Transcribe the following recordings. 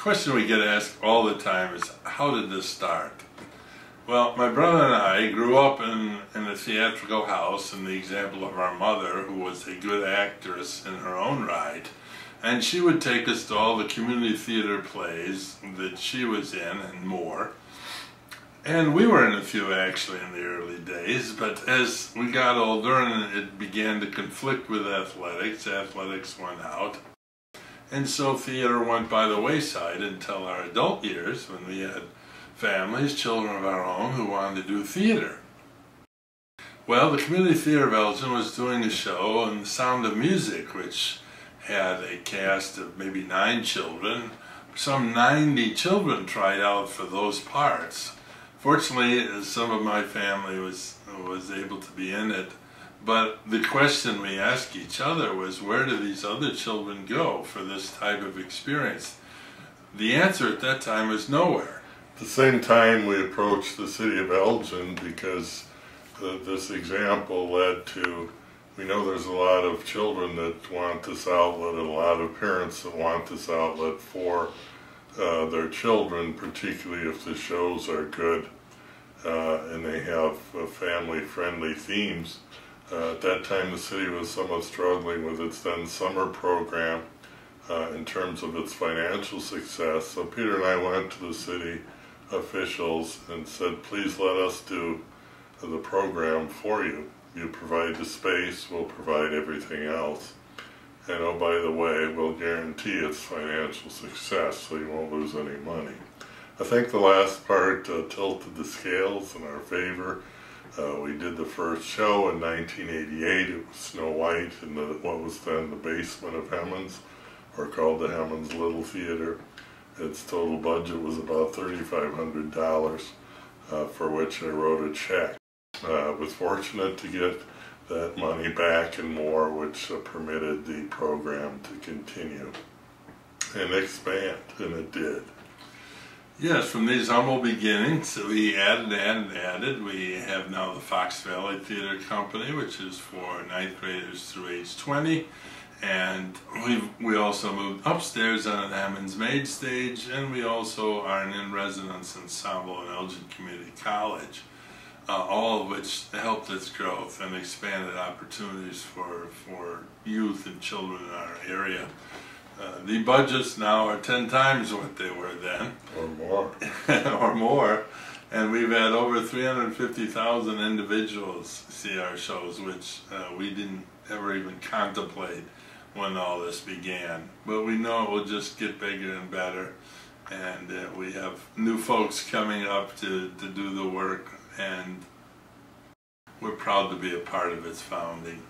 question we get asked all the time is, how did this start? Well, my brother and I grew up in a theatrical house, in the example of our mother, who was a good actress in her own right, and she would take us to all the community theater plays that she was in and more. And we were in a few actually in the early days, but as we got older and it began to conflict with athletics went out. And so theater went by the wayside until our adult years, when we had families, children of our own, who wanted to do theater. Well, the Community Theater of Elgin was doing a show on The Sound of Music, which had a cast of maybe 9 children. Some 90 children tried out for those parts. Fortunately, some of my family was able to be in it, but the question we asked each other was, where do these other children go for this type of experience? The answer at that time was nowhere. At the same time, we approached the city of Elgin because this example led to, we know there's a lot of children that want this outlet and a lot of parents that want this outlet for their children, particularly if the shows are good and they have family-friendly themes. At that time, the city was somewhat struggling with its then summer program in terms of its financial success. So Peter and I went to the city officials and said, please let us do the program for you. You provide the space, we'll provide everything else. And oh, by the way, we'll guarantee its financial success, so you won't lose any money. I think the last part tilted the scales in our favor. We did the first show in 1988. It was Snow White in what was then the basement of Hemmons, or called the Hemmons Little Theater. Its total budget was about $3,500, for which I wrote a check. I was fortunate to get that money back and more, which permitted the program to continue and expand, and it did. Yes, from these humble beginnings, we added. We have now the Fox Valley Theater Company, which is for 9th graders through age 20. And we also moved upstairs on an Hammond's Maid stage, and we also are an in-residence ensemble in Elgin Community College, all of which helped its growth and expanded opportunities for youth and children in our area. The budgets now are 10 times what they were then. Or more. Or more. And we've had over 350,000 individuals see our shows, which we didn't ever even contemplate when all this began. But we know it will just get bigger and better, and we have new folks coming up to do the work, and we're proud to be a part of its founding.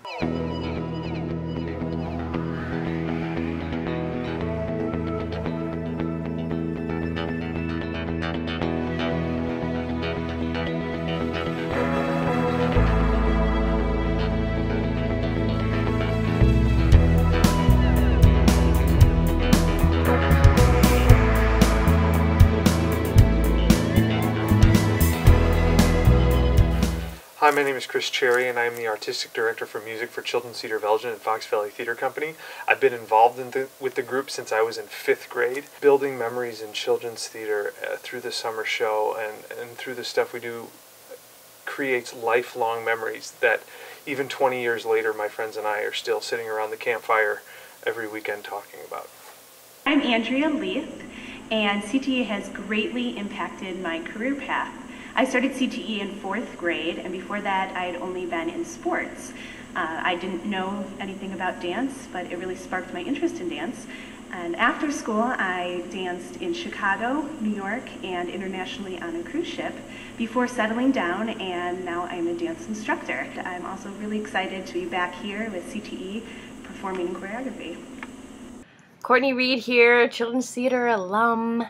Hi, my name is Chris Cherry, and I'm the Artistic Director for Music for Children's Theater of Elgin and Fox Valley Theater Company. I've been involved with the group since I was in 5th grade, building memories in children's theater through the summer show and through the stuff we do creates lifelong memories that even 20 years later my friends and I are still sitting around the campfire every weekend talking about. I'm Andrea Leith, and CTE has greatly impacted my career path. I started CTE in 4th grade, and before that I had only been in sports. I didn't know anything about dance, but it really sparked my interest in dance. And after school I danced in Chicago, New York, and internationally on a cruise ship before settling down, and now I'm a dance instructor. I'm also really excited to be back here with CTE performing choreography. Courtney Reed here, Children's Theater alum.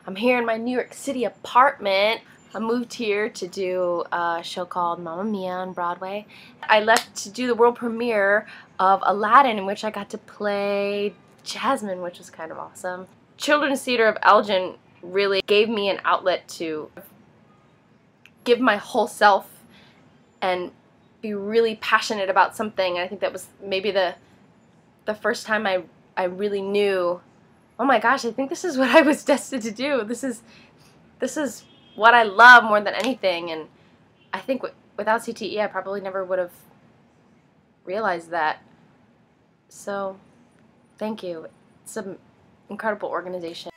I'm here in my New York City apartment. I moved here to do a show called Mamma Mia on Broadway. I left to do the world premiere of Aladdin, in which I got to play Jasmine, which was kind of awesome. Children's Theater of Elgin really gave me an outlet to give my whole self and be really passionate about something. And I think that was maybe the first time I really knew oh my gosh, I think this is what I was destined to do. This is what I love more than anything. And I think without CTE, I probably never would have realized that. So, thank you. It's an incredible organization.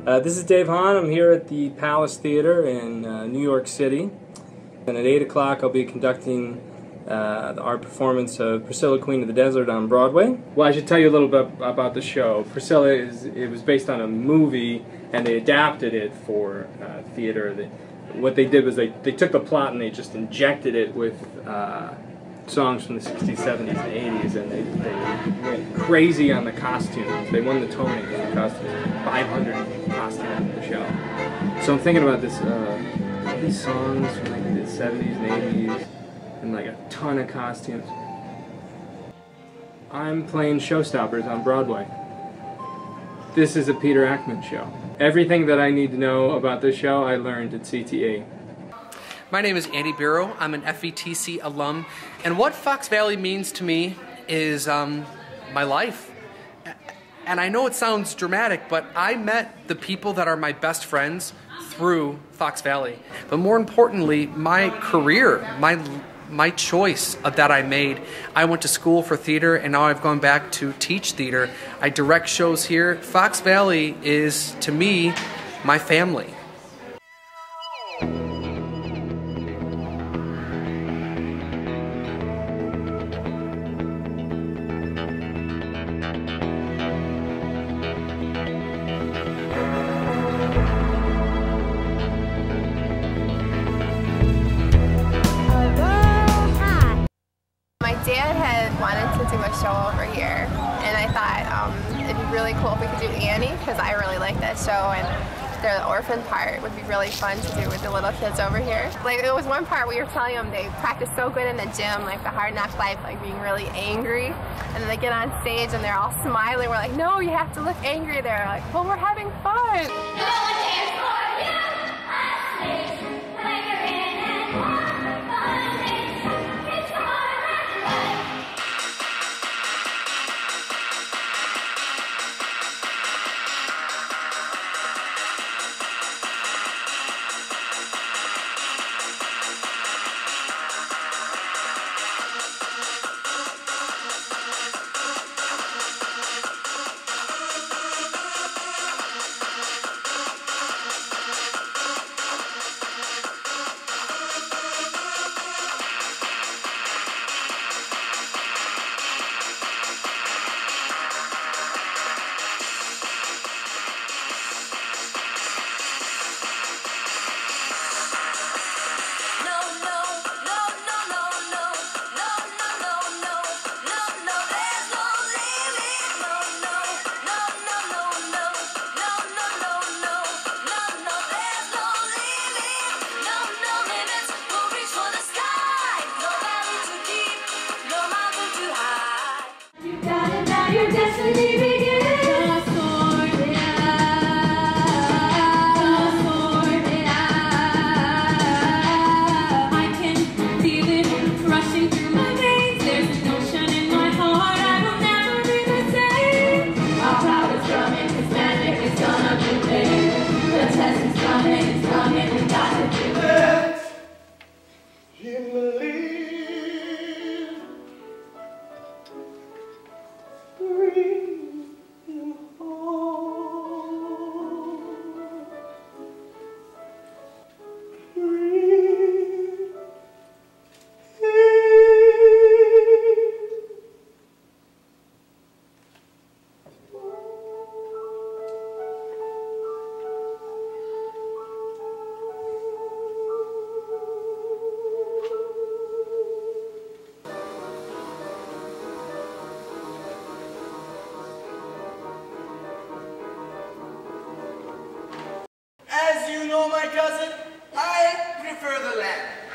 This is Dave Hahn. I'm here at the Palace Theater in New York City. And at 8 o'clock I'll be conducting our performance of Priscilla, Queen of the Desert on Broadway. Well, I should tell you a little bit about the show. Priscilla it was based on a movie, and they adapted it for theater. What they did was they took the plot and they just injected it with songs from the 60s, 70s, and 80s, and they went crazy on the costumes. They won the Tony for the costumes. 500 costumes in the show. So I'm thinking about this, all these songs from like the 70s and 80s, and like a ton of costumes. I'm playing showstoppers on Broadway. This is a Peter Ackman show. Everything that I need to know about this show I learned at CTE. My name is Andy Barrow. I'm an FETC alum, and what Fox Valley means to me is my life. And I know it sounds dramatic, but I met the people that are my best friends through Fox Valley. But more importantly, my career, my choice that I made. I went to school for theater, and now I've gone back to teach theater. I direct shows here. Fox Valley is, to me, my family. Dad had wanted to do a show over here, and I thought it'd be really cool if we could do Annie, because I really like that show, and the orphan part would be really fun to do with the little kids over here. Like, there was one part where you were telling them they practice so good in the gym, like the hard knock life, like being really angry, and then they get on stage and they're all smiling. We're like, no, you have to look angry. They're like, well, we're having fun. Your destiny begins. I can feel it rushing through my veins. There's an ocean in my heart. I will never be the same. Our power's coming, this magic is gonna prevail. The test is coming, we got to do it. You believe. As you know, my cousin, I prefer the land.